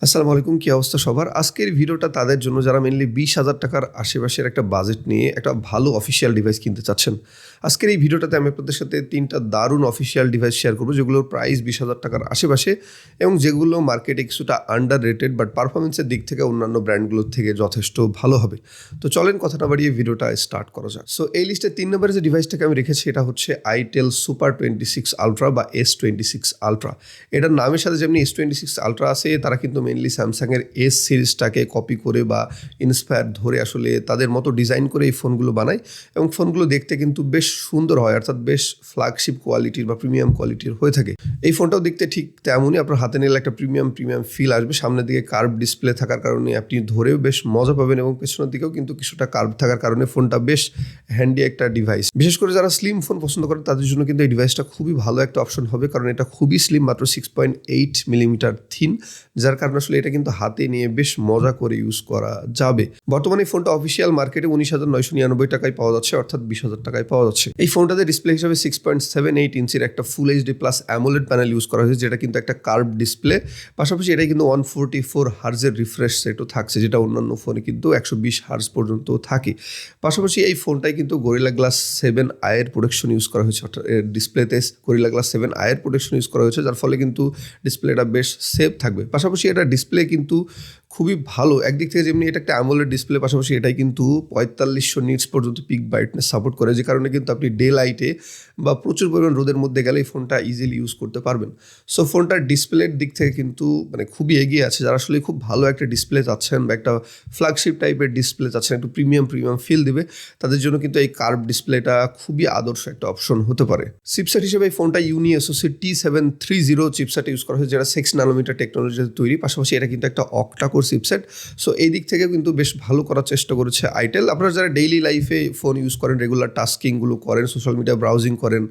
আসসালামু আলাইকুম, কি অবস্থা সবার? আজকের ভিডিওটা তাদের জন্য যারা মেইনলি ২০,০০০ টাকার আশেপাশের একটা বাজেট নিয়ে একটা ভালো অফিসিয়াল ডিভাইস কিনতে চাচ্ছেন। আজকের এই ভিডিওটাতে আমি আপনাদের সাথে ৩ টা দারুণ অফিসিয়াল ডিভাইস শেয়ার করব, যেগুলোর প্রাইস ২০,০০০ টাকার আশেপাশে এবং যেগুলো মার্কেটে কিছুটা আন্ডার রেটেড বাট পারফরম্যান্সের দিক থেকে অন্যান্য ব্র্যান্ডগুলোর থেকে যথেষ্ট ভালো হবে। তো চলেন কথা না বাড়িয়ে ভিডিওটা স্টার্ট করা যাক। সো এই লিস্টে ৩ নম্বরে যে ডিভাইসটাকে আমি রেখেছি এটা হচ্ছে আইটেল সুপার 26 আলট্রা বা S26 আলট্রা। এটার নামের সাথে যেমনি S26 আলট্রা আছে, তারা কিন্তু মেইনলি স্যামসাংয়ের এস সিরিজটাকে কপি করে বা ইন্সপায়ার ধরে আসলে তাদের মতো ডিজাইন করে এই ফোনগুলো বানায় এবং ফোনগুলো দেখতে কিন্তু বেশ সুন্দর হয়, অর্থাৎ বেশ ফ্ল্যাগশিপ কোয়ালিটির বা প্রিমিয়াম কোয়ালিটির হয়ে থাকে। এই ফোনটাও দেখতে ঠিক তেমনই, আপনার হাতে নিলে একটা প্রিমিয়াম ফিল আসবে। সামনের দিকে কার্ভ ডিসপ্লে থাকার কারণে আপনি ধরেও বেশ মজা পাবেন এবং পেছনের দিকেও কিন্তু কিছুটা কার্ভ থাকার কারণে ফোনটা বেশ হ্যান্ডি একটা ডিভাইস। বিশেষ করে যারা স্লিম ফোন পছন্দ করেন তাদের জন্য কিন্তু এই ডিভাইসটা খুবই ভালো একটা অপশন হবে, কারণ এটা খুবই স্লিম, মাত্র 6.8 মিলিমিটার থিন, যার কারণে আসলে এটা কিন্তু হাতে নিয়ে বেশ মজা করে ইউজ করা যাবে। বর্তমানে এই ফোনটা অফিসিয়াল মার্কেটে 19,999 টাকায় পাওয়া যাচ্ছে, অর্থাৎ 20,000 টাকায় পাওয়া যাচ্ছে। এই ফোনটাতে ডিসপ্লে হিসাবে 6.78 ইঞ্চির একটা full HD plus AMOLED panel use করা হয়েছে, যেটা কিন্তু একটা কার্ভ ডিসপ্লে। পাশাপাশি এটাই কিন্তু 144 হার্জের রিফ্রেশ রেটও থাকছে, যেটা অন্যান্য ফোনে কিন্তু 120 হার্জ পর্যন্ত থাকে। পাশাপাশি এই ফোনটাই কিন্তু গরিলা গ্লাস 7 আয়ের প্রোটেকশন ইউজ করা হয়েছে, অর্থাৎ ডিসপ্লেতে গরিলা গ্লাস 7 আয়ের প্রোটেকশন ইউজ করা হয়েছে, যার ফলে কিন্তু ডিসপ্লেটা বেশ সেফ থাকবে। পাশাপাশি এটা ডিসপ্লে কিন্তু খুবই ভালো একদিক থেকে, যেমনি এটা একটা অ্যামোলেড ডিসপ্লে, পাশাপাশি এটাই কিন্তু 4500 নিটস পর্যন্ত পিক ব্রাইটনেস সাপোর্ট করে, যে কারণে কিন্তু আপনি ডে লাইটে বা প্রচুর পরিমাণ রোদের মধ্যে গেলে এই ফোনটা ইজিলি ইউজ করতে পারবেন। সো ফোনটার ডিসপ্লের দিক থেকে কিন্তু খুবই এগিয়ে আছে। যারা আসলে খুব ভালো একটা ডিসপ্লে চাচ্ছেন বা একটা ফ্ল্যাগশিপ টাইপের ডিসপ্লে চাচ্ছেন, একটু প্রিমিয়াম ফিল দিবে, তাদের জন্য কিন্তু এই কার্ভ ডিসপ্লেটা খুবই আদর্শ একটা অপশন হতে পারে। চিপসেট হিসেবে এই ফোনটা ইউনি এসওসি T730 চিপসেট ইউজ করা হয়েছে, যেটা 6 ন্যানোমিটার টেকনোলজিতে তৈরি। পাশাপাশি এটা কিন্তু একটা অক্টা কোর চিপসেট। সো এই দিক থেকে কিন্তু বেশ ভালো করার চেষ্টা করেছে আইটেল। আপনারা যারা ডেইলি লাইফে ফোন ইউজ করেন, রেগুলার টাস্কিংগুলো করেন, সোশ্যাল মিডিয়া ব্রাউজিং করেন,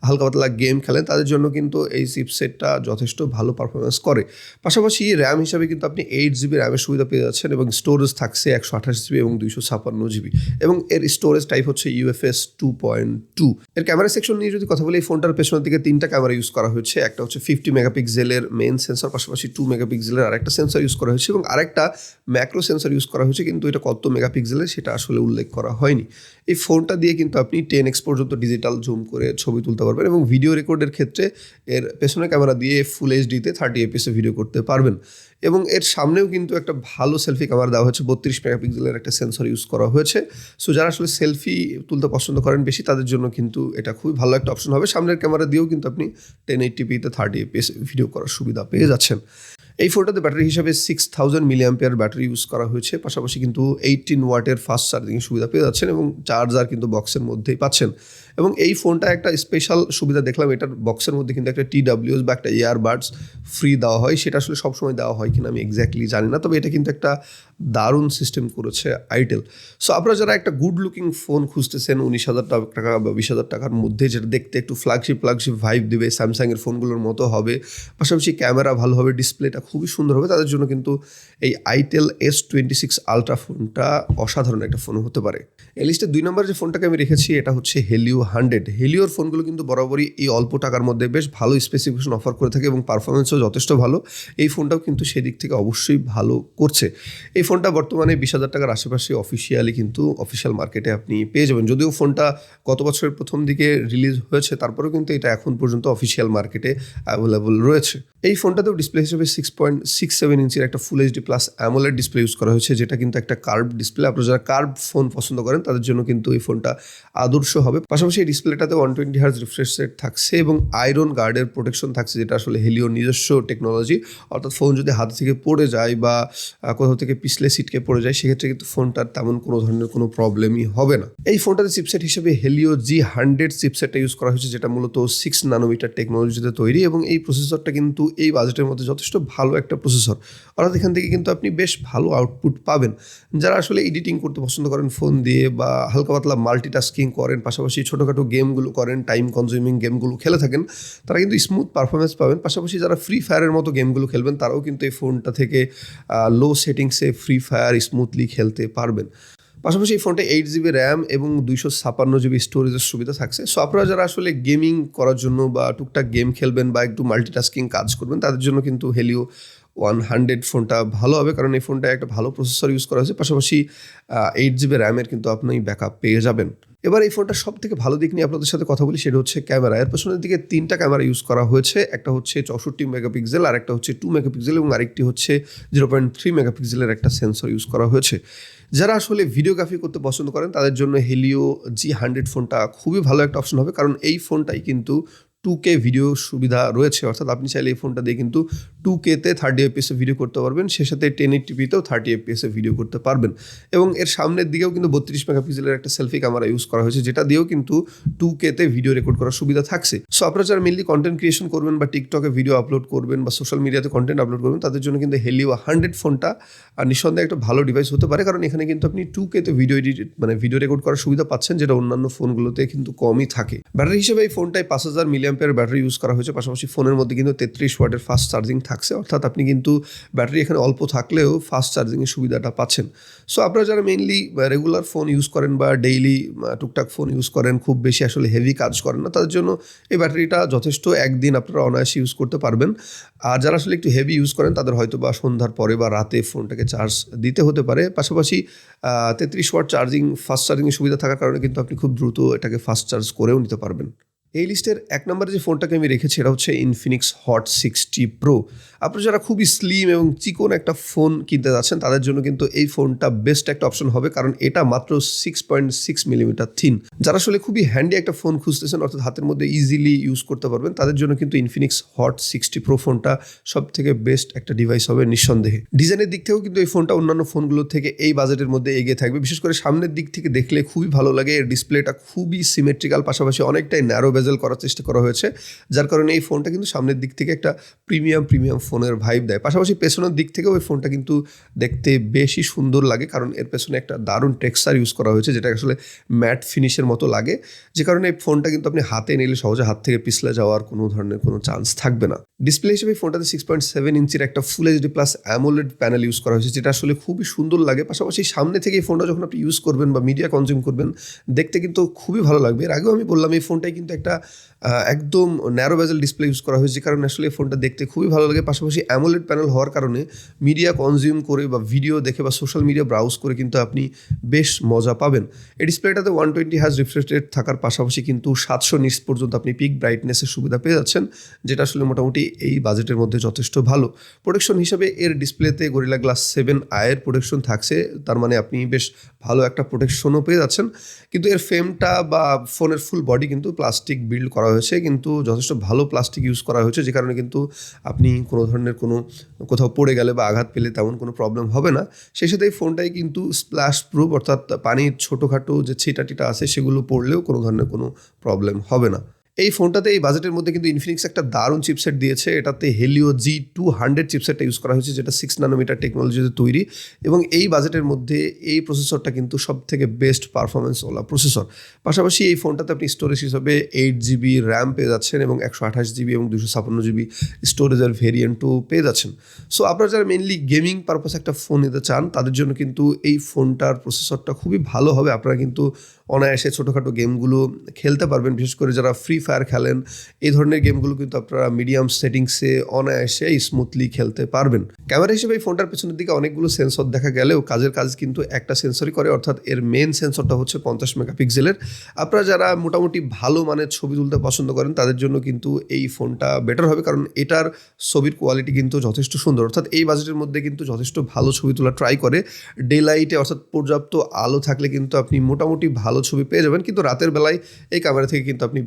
হালকা পাতলা গেম খেলেন, তাদের জন্য কিন্তু এই চিপসেটটা যথেষ্ট ভালো পারফরমেন্স করে। পাশাপাশি র্যাম হিসাবে কিন্তু আপনি 8GB র্যামের সুবিধা পেয়ে যাচ্ছেন এবং স্টোরেজ থাকছে 128GB এবং 256GB, এবং এর স্টোরেজ টাইপ হচ্ছে UFS 2.2। এর ক্যামেরা সেকশন নিয়ে যদি কথা বলি, এই ফোনটার পেছনের দিকে 3টা ক্যামেরা ইউজ করা হয়েছে। একটা হচ্ছে 50 মেগাপিক্সেলের মেইন সেন্সর, পাশাপাশি 2 মেগাপিক্সেলের আরেকটা সেন্সর ইউজ করা হয়েছে এবং আরেকটা ম্যাক্রো সেন্সর ইউজ করা হয়েছে, কিন্তু এটা কত মেগাপিক্সেলের সেটা আসলে উল্লেখ করা হয়নি। এই ফোনটা দিয়ে কিন্তু আপনি 10x পর্যন্ত ডিজিটাল জুম করে ছবি তুলতে পারবেন এবং ভিডিও রেকর্ডের ক্ষেত্রে এর পেছনের ক্যামেরা দিয়ে ফুল এইচডিতে 30 fps ভিডিও করতে পারবেন। এবং এর সামনেও কিন্তু একটা ভালো সেলফি ক্যামেরা দেওয়া হয়েছে, 32 মেগাপিক্সেলের একটা সেন্সর ইউজ করা হয়েছে। সো যারা আসলে সেলফি তুলতে পছন্দ করেন বেশি, তাদের জন্য কিন্তু এটা খুবই ভালো একটা অপশন হবে। সামনের ক্যামেরা দিয়েও কিন্তু আপনি 1080pতে 30 fps ভিডিও করার সুবিধা পেয়ে যাচ্ছেন। এই ফোনটাতে ব্যাটারি হিসাবে 6000 মিলিঅ্যাম্পিয়ার ব্যাটারি ইউজ করা হয়েছে। পাশাপাশি কিন্তু 18 ওয়াটের ফাস্ট চার্জিং সুবিধা পেয়ে যাচ্ছেন এবং চার্জার কিন্তু বক্সের মধ্যেই পাচ্ছেন। এবং এই ফোনটা একটা স্পেশাল সুবিধা দেখলাম, এটার বক্সের মধ্যে কিন্তু একটা TWS বা একটা ইয়ারবাডস ফ্রি দেওয়া হয়। সেটা আসলে সবসময় দেওয়া হয় কিনা আমি এক্স্যাক্টলি জানি না, তবে এটা কিন্তু একটা দারুণ সিস্টেম করেছে আইটেল। সো আপনারা যারা একটা গুড লুকিং ফোন খুঁজতেছেন 19,000 টাকা বা 20,000 টাকার মধ্যে, যেটা দেখতে একটু ফ্ল্যাগশিপ ভাইব দেবে, স্যামসাংয়ের ফোনগুলোর মতো হবে, পাশাপাশি ক্যামেরা ভালো হবে, ডিসপ্লেটা খুবই সুন্দর হবে, তাদের জন্য কিন্তু এই আইটেল S26 আলট্রা ফোনটা অসাধারণ একটা ফোন হতে পারে। এই লিস্টে 2 নম্বর যে ফোনটাকে আমি রেখেছি এটা হচ্ছে হেলিও 100। হেলিওর ফোনগুলো কিন্তু বরাবরই এই অল্প টাকার মধ্যে বেশ ভালো স্পেসিফিকেশন অফার করে থাকে এবং পারফরমেন্সও যথেষ্ট ভালো। এই ফোনটাও কিন্তু সেদিক থেকে অবশ্যই ভালো করছে। এই ফোনটা বর্তমানে 20,000 টাকার আশেপাশে অফিসিয়ালি কিন্তু অফিসিয়াল মার্কেটে আপনি পেয়ে যাবেন। যদিও ফোনটা গত বছরের প্রথম দিকে রিলিজ হয়েছে, তারপরেও কিন্তু এটা এখন পর্যন্ত অফিসিয়াল মার্কেটে অ্যাভেলেবল রয়েছে। এই ফোনটাতেও ডিসপ্লে হিসেবে 6.67 ইঞ্চির একটা full HD plus AMOLED display use করা হয়েছে, যেটা কিন্তু একটা কার্ভ ডিসপ্লে। আপনারা যারা কার্ভ ফোন পছন্দ করেন তাদের জন্য কিন্তু এই ফোনটা আদর্শ হবে। পাশাপাশি এই ডিসপ্লেটাতে 120 হার্জ রিফ্রেশ রেট থাকছে এবং আয়রন গার্ডের প্রোটেকশন থাকছে, যেটা আসলে হেলিওর নিজস্ব টেকনোলজি। অর্থাৎ ফোন যদি হাত থেকে পড়ে যায় বা কোথাও থেকে পিছলে সিটকে পড়ে যায়, সেক্ষেত্রে কিন্তু ফোনটার তেমন কোনো ধরনের কোনো প্রবলেমই হবে না। এই ফোনটাতে চিপসেট হিসেবে হেলিও G100 চিপসেটটা ইউজ করা হয়েছে, যেটা মূলত 6 ন্যানোমিটার টেকনোলজিতে তৈরি এবং এই প্রসেসরটা কিন্তু এই বাজেটের মধ্যে যথেষ্ট ভালো একটা প্রসেসর। অর্থাৎ এখান থেকে কিন্তু আপনি বেশ ভালো আউটপুট পাবেন। যারা আসলে এডিটিং করতে পছন্দ করেন ফোন দিয়ে বা হালকা পাতলা মাল্টিটাস্কিং করেন, পাশাপাশি ছোটোখাটো গেমগুলো করেন, টাইম কনজিউমিং গেমগুলো খেলে থাকেন, তারা কিন্তু স্মুথ পারফরমেন্স পাবেন। পাশাপাশি যারা ফ্রি ফায়ারের মতো গেমগুলো খেলবেন, তারাও কিন্তু এই ফোনটা থেকে লো সেটিংসে ফ্রি ফায়ার স্মুথলি খেলতে পারবেন। পাশাপাশি এই ফোনটা 8GB র্যাম এবং 256GB স্টোরেজের সুবিধা থাকছে। সো আপনারা যারা আসলে গেমিং করার জন্য বা টুকটাক গেম খেলবেন বা একটু মাল্টিটাস্কিং কাজ করবেন, তাদের জন্য কিন্তু হেলিও 100 ফোনটা ভালো হবে, কারণ এই ফোনটা একটা ভালো প্রসেসর ইউজ করা হয়েছে, পাশাপাশি 8 GB র্যামের কিন্তু আপনি ব্যাকআপ পেয়ে যাবেন। এবার এই ফোনটার সব থেকে ভালো দিক নিয়ে আপনাদের সাথে কথা বলি, সেটা হচ্ছে ক্যামেরা। এর পেছনের দিকে 3টা ক্যামেরা ইউজ করা হয়েছে, একটা হচ্ছে 64 মেগাপিক্সেল, আর একটা হচ্ছে 2 মেগাপিক্সেল এবং আরেকটি হচ্ছে 0.3 মেগাপিক্সেলের একটা সেন্সর ইউজ করা হয়েছে। যারা আসলে ভিডিওগ্রাফি করতে পছন্দ করেন তাদের জন্য হেলিও G100 ফোনটা খুবই ভালো একটা অপশন হবে, কারণ এই ফোনটাই কিন্তু 2K ভিডিও সুবিধা রয়েছে, অর্থাৎ আপনি চাইলে এই ফোনটা দিয়ে কিন্তু 2K-তে 30 FPS ভিডিও করতে পারবেন, সে সাথে 1080p-তেও 30 FPS ভিডিও করতে পারবেন। এবং এর সামনের দিকেও কিন্তু 32 মেগাপিক্সেলের একটা সেলফি ক্যামেরা ইউজ করা হয়েছে, যেটা দিয়েও কিন্তু 2K-তে ভিডিও রেকর্ড করার সুবিধা থাকছে। সো আপনারা যারা মেনলি কন্টেন্ট ক্রিয়েশন করবেন বা টিকটকে ভিডিও আপলোড করবেন বা সোশ্যাল মিডিয়াতে কন্টেন্ট আপলোড করবেন, তাদের জন্য কিন্তু হেলিও 100 ফোনটা নিঃসন্দেহে একটা ভালো ডিভাইস হতে পারে, কারণ এখানে কিন্তু আপনি 2K-তে ভিডিও রেকর্ড করার সুবিধা পাচ্ছেন, যেটা অন্যান্য ফোনগুলোতে কিন্তু কমই থাকে। ব্যাটারি হিসেবে এই ফোনটায় 5000 মিলিঅ্যাম্পিয়ার ব্যাটারি ইউজ করা হয়েছে, পাশাপাশি ফোনের মধ্যে কিন্তু 33 ওয়াটের ফাস্ট চার্জিং থাকছে, অর্থাৎ আপনি কিন্তু ব্যাটারি এখানে অল্প থাকলেও ফাস্ট চার্জিংয়ের সুবিধাটা পাচ্ছেন। সো আপনারা যারা মেইনলি রেগুলার ফোন ইউজ করেন বা ডেইলি টুকটাক ফোন ইউজ করেন, খুব বেশি আসলে হেভি কাজ করেন না, তাদের জন্য এই ব্যাটারিটা যথেষ্ট, একদিন আপনারা অনায়াসে ইউজ করতে পারবেন। আর যারা আসলে একটু হেভি ইউজ করেন তাদের হয়তো বা সন্ধ্যার পরে বা রাতে ফোনটাকে চার্জ দিতে হতে পারে। পাশাপাশি 33 ওয়াট ফাস্ট চার্জিংয়ের সুবিধা থাকার কারণে কিন্তু আপনি খুব দ্রুত এটাকে ফাস্ট চার্জ করেও নিতে পারবেন। এই লিস্টের 1 নম্বরে যে ফোনটাকে আমি রেখেছি এটা হচ্ছে ইনফিনিক্স হট 60 প্রো। আপনারা যারা খুবই স্লিম এবং চিকন একটা ফোন কিনতে যাচ্ছেন তাদের জন্য কিন্তু এই ফোনটা বেস্ট একটা অপশন হবে, কারণ এটা মাত্র 6.6 মিলিমিটার থিন। যারা আসলে খুবই হ্যান্ডি একটা ফোন খুঁজতেছেন, অর্থাৎ হাতের মধ্যে ইজিলি ইউজ করতে পারবেন, তাদের জন্য কিন্তু ইনফিনিক্স হট 60 প্রো ফোনটা সব থেকে বেস্ট একটা ডিভাইস হবে নিঃসন্দেহে। ডিজাইনের দিক থেকেও কিন্তু এই ফোনটা অন্যান্য ফোনগুলোর থেকে এই বাজেটের মধ্যে এগিয়ে থাকবে, বিশেষ করে সামনের দিক থেকে দেখলে খুবই ভালো লাগে। এর ডিসপ্লেটা খুবই সিমেট্রিক্যাল, পাশাপাশি অনেকটাই ন্যারো বেজেল করার চেষ্টা করা হয়েছে, যার কারণে এই ফোনটা কিন্তু সামনের দিক থেকে একটা প্রিমিয়াম ফোনের ভাইব দেয়। পাশাপাশি পেছনের দিক থেকেও এই ফোনটা কিন্তু দেখতে বেশি সুন্দর লাগে, কারণ এর পেছনে একটা দারুণ টেক্সচার ইউজ করা হয়েছে, যেটা আসলে ম্যাট ফিনিশের মতো লাগে, যে কারণে এই ফোনটা কিন্তু আপনি হাতে নিলে সহজে হাত থেকে পিছলে যাওয়ার কোনো ধরনের কোনো চান্স থাকবে না। ডিসপ্লে হিসেবে ফোনটাতে 6.7 ইঞ্চির একটা full HD plus AMOLED panel use করা হয়েছে, যেটা আসলে খুবই সুন্দর লাগে। পাশাপাশি সামনে থেকে এই ফোনটা যখন আপনি ইউজ করবেন বা মিডিয়া কনজিউম করবেন, দেখতে কিন্তু খুবই ভালো লাগবে। এর আগেও আমি বললাম এই ফোনটাই কিন্তু একটা একদম ন্যারো বেজেল ডিসপ্লে ইউজ করা হয়েছে, যে কারণে আসলে এই ফোনটা দেখতে খুবই ভালো লাগে। পাশাপাশি অ্যামোলেড প্যানেল হওয়ার কারণে মিডিয়া কনজিউম করে বা ভিডিও দেখে বা সোশ্যাল মিডিয়া ব্রাউজ করে কিন্তু আপনি বেশ মজা পাবেন। এই ডিসপ্লেটাতে 120 হার্জ রিফ্রেশ রেট থাকার পাশাপাশি কিন্তু 700 নিটস পর্যন্ত আপনি পিক ব্রাইটনেসের সুবিধা পেয়ে যাচ্ছেন, যেটা আসলে মোটামুটি এই বাজেটের মধ্যে যথেষ্ট ভালো। প্রোটেকশন হিসাবে এর ডিসপ্লেতে গরিলা গ্লাস 7i এর প্রোটেকশন থাকছে, তার মানে আপনি বেশ ভালো একটা প্রোটেকশনও পেয়ে যাচ্ছেন। কিন্তু এর ফ্রেমটা বা ফোনের ফুল বডি কিন্তু প্লাস্টিক বিল্ড করা হয়েছে, কিন্তু যথেষ্ট ভালো প্লাস্টিক ইউজ করা হয়েছে, যে কারণে কিন্তু আপনি কোনো ধরনের কোথাও পড়ে গেলে বা আঘাত পেলে তেমন কোনো প্রবলেম হবে না। সেই সাথে এই ফোনটাই কিন্তু স্প্ল্যাশ প্রুফ, অর্থাৎ পানির ছোটোখাটো যে ছিটা আছে সেগুলো পড়লেও কোনো ধরনের কোনো প্রবলেম হবে না। এই ফোনটাতে এই বাজেটের মধ্যে কিন্তু ইনফিনিক্স একটা দারুণ চিপসেট দিয়েছে। এটাতে হেলিও G200 চিপসেটটা ইউজ করা হয়েছে, যেটা 6 ন্যানোমিটার টেকনোলজিতে তৈরি, এবং এই বাজেটের মধ্যে এই প্রসেসরটা কিন্তু সব থেকে বেস্ট পারফরমেন্সওয়ালা প্রসেসর। পাশাপাশি এই ফোনটাতে আপনি স্টোরেজ হিসাবে 8GB র্যাম পেয়ে যাচ্ছেন এবং 128GB এবং 256GB স্টোরেজের ভেরিয়েন্টও পেয়ে যাচ্ছেন। সো আপনারা যারা মেনলি গেমিং পারপাস একটা ফোন নিতে চান তাদের জন্য কিন্তু এই ফোনটার প্রসেসরটা খুবই ভালো হবে। আপনারা কিন্তু অনায়াসে ছোটোখাটো গেমগুলো খেলতে পারবেন, বিশেষ করে যারা ফ্রি ফায়ার খেলেন এই ধরনের গেমগুলো কিন্তু আপনারা মিডিয়াম সেটিংসে অনায়াসে স্মুথলি খেলতে পারবেন। ক্যামেরা হিসেবে এই ফোনটার পেছনের দিকে অনেকগুলো সেন্সর দেখা গেলেও কাজের কাজ কিন্তু একটা সেন্সরই করে, অর্থাৎ এর মেন সেন্সরটা হচ্ছে 50 মেগাপিক্সেলের। আপনারা যারা মোটামুটি ভালো মানের ছবি তুলতে পছন্দ করেন তাদের জন্য কিন্তু এই ফোনটা বেটার হবে, কারণ এটার ছবির কোয়ালিটি কিন্তু যথেষ্ট সুন্দর, অর্থাৎ এই বাজেটের মধ্যে কিন্তু যথেষ্ট ভালো ছবি তোলা ট্রাই করে। ডে লাইটে অর্থাৎ পর্যাপ্ত আলো থাকলে কিন্তু আপনি মোটামুটি ভালো ছবি পেয়ে যাবেন, কিন্তু রাতের বেলায় এই ক্যামেরা থেকে কিন্তু আপনি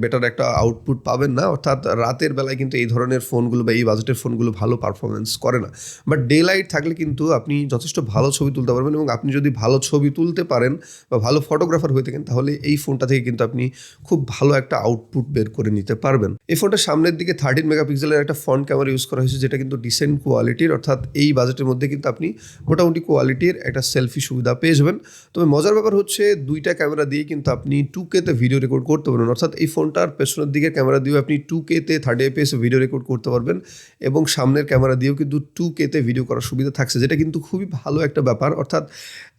বেটার একটা আউটপুট পাবেন না। অর্থাৎ রাতের বেলায় কিন্তু এই ধরনের ফোনগুলো বা এই বাজেটের ফোনগুলো ভালো পারফরমেন্স করে না, বাট ডে লাইট থাকলে কিন্তু আপনি যথেষ্ট ভালো ছবি তুলতে পারবেন, এবং আপনি যদি ভালো ছবি তুলতে পারেন বা ভালো ফটোগ্রাফার হয়ে থাকেন তাহলে এই ফোনটা থেকে কিন্তু আপনি খুব ভালো একটা আউটপুট বের করে নিতে পারবেন। এই ফোনটার সামনের দিকে 13 মেগাপিক্সেলের একটা ফ্রন্ট ক্যামেরা ইউজ করা হয়েছে, যেটা কিন্তু ডিসেন্ট কোয়ালিটির, অর্থাৎ এই বাজেটের মধ্যে কিন্তু আপনি মোটামুটি কোয়ালিটির একটা সেলফি সুবিধা পেয়ে যাবেন। তবে মজার ব্যাপার হচ্ছে 2 দুইটা ক্যামেরা দিয়ে কিন্তু আপনি 2K-তে ভিডিও রেকর্ড করতে পারবেন, অর্থাৎ এই ফোনটার পেছনের দিকের ক্যামেরা দিয়েও আপনি 2K-তে 30 fps ভিডিও রেকর্ড করতে পারবেন এবং সামনের ক্যামেরা দিয়েও কিন্তু 2K-তে ভিডিও করার সুবিধা থাকছে, যেটা কিন্তু খুবই ভালো একটা ব্যাপার। অর্থাৎ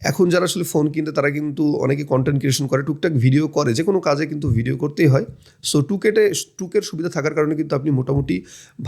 এখন যারা আসলে ফোন কিনতে তারা কিন্তু অনেকে কন্টেন্ট ক্রিয়েশন করে, টুকটাক ভিডিও করে, যে কোনো কাজে কিন্তু ভিডিও করতেই হয়। সো 2K-র সুবিধা থাকার কারণে কিন্তু আপনি মোটামুটি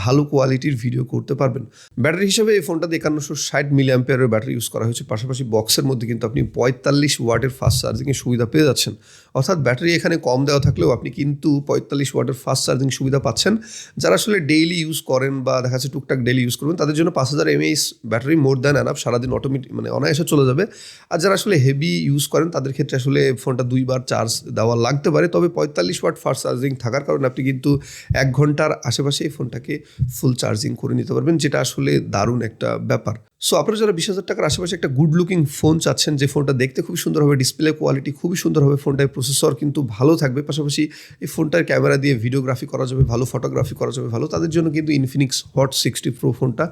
ভালো কোয়ালিটির ভিডিও করতে পারবেন। ব্যাটারি হিসাবে এই ফোনটাতে 5160 mAh ব্যাটারি ইউজ করা হয়েছে, পাশাপাশি বক্সের মধ্যে কিন্তু আপনি 45 ওয়াটের ফাস্ট চার্জিংয়ের সুবিধা পেয়ে যাচ্ছেন। অর্থাৎ ব্যাটারি এখানে কম দেওয়া থাকলেও আপনি কিন্তু 45 ওয়াটের ফাস্ট চার্জিং সুবিধা পাচ্ছেন। যারা আসলে ডেইলি ইউজ করেন বা দেখা যাচ্ছে টুকটাক ডেইলি ইউজ করবেন, তাদের জন্য 5000 mAh battery more than enough, সারাদিন অটোমেটিক অনায়াসে চলে যাবে। আর যারা আসলে হেভি ইউজ করেন তাদের ক্ষেত্রে আসলে ফোনটা 2বার চার্জ দেওয়া লাগতে পারে, তবে 45 ওয়াট ফাস্ট চার্জিং থাকার কারণে আপনি কিন্তু 1 ঘন্টার আশেপাশে এই ফোনটাকে ফুল চার্জিং করে নিতে পারবেন, যেটা আসলে দারুণ একটা ব্যাপার। সো আপনারা যারা 20,000 টাকার আশেপাশে একটা গুড লুকিং ফোন চাচ্ছেন, যে ফোনটা দেখতে খুবই সুন্দর হবে, ডিসপ্লে কোয়ালিটি খুবই সুন্দর হবে, ফোনটায় প্রসেসর কিন্তু ভালো থাকবে, পাশাপাশি এই ফোনটার ক্যামেরা দিয়ে ভিডিওগ্রাফি করা যাবে ভালো, ফটোগ্রাফি করা যাবে ভালো, তাদের জন্য কিন্তু ইনফিনিক্স হট 60 প্রো ফোনটা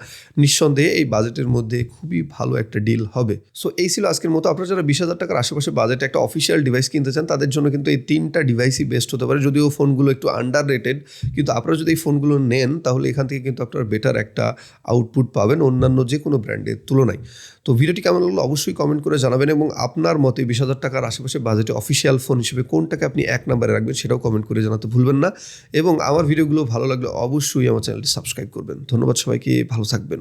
নিঃসন্দেহে এই বাজেটের মধ্যে খুবই ভালো একটা ডিল হবে। সো এই ছিল আজকের মতো। আপনারা যারা 20,000 টাকার আশেপাশে বাজেটে একটা অফিসিয়াল ডিভাইস কিনতে চান, তাদের জন্য কিন্তু এই 3টা ডিভাইসই বেস্ট হতে পারে, যদিও ফোনগুলো একটু আন্ডার রেটেড, কিন্তু আপনারা যদি এই ফোনগুলো নেন তাহলে এখান থেকে কিন্তু আপনারা বেটার একটা আউটপুট পাবেন অন্যান্য যে কোনো ব্র্যান্ডের তুলনায়। তো ভিডিওটি কেমন লাগলো অবশ্যই কমেন্ট করে জানাবেন, এবং আপনার মতে 20,000 টাকার আশেপাশে বাজেটে অফিসিয়াল ফোন হিসেবে কোনটাকে আপনি 1 নম্বরে রাখবেন সেটাও কমেন্ট করে জানাতে ভুলবেন না। এবং আমার ভিডিওগুলো ভালো লাগলে অবশ্যই আমার চ্যানেলটি সাবস্ক্রাইব করবেন। ধন্যবাদ সবাইকে, ভালো থাকবেন।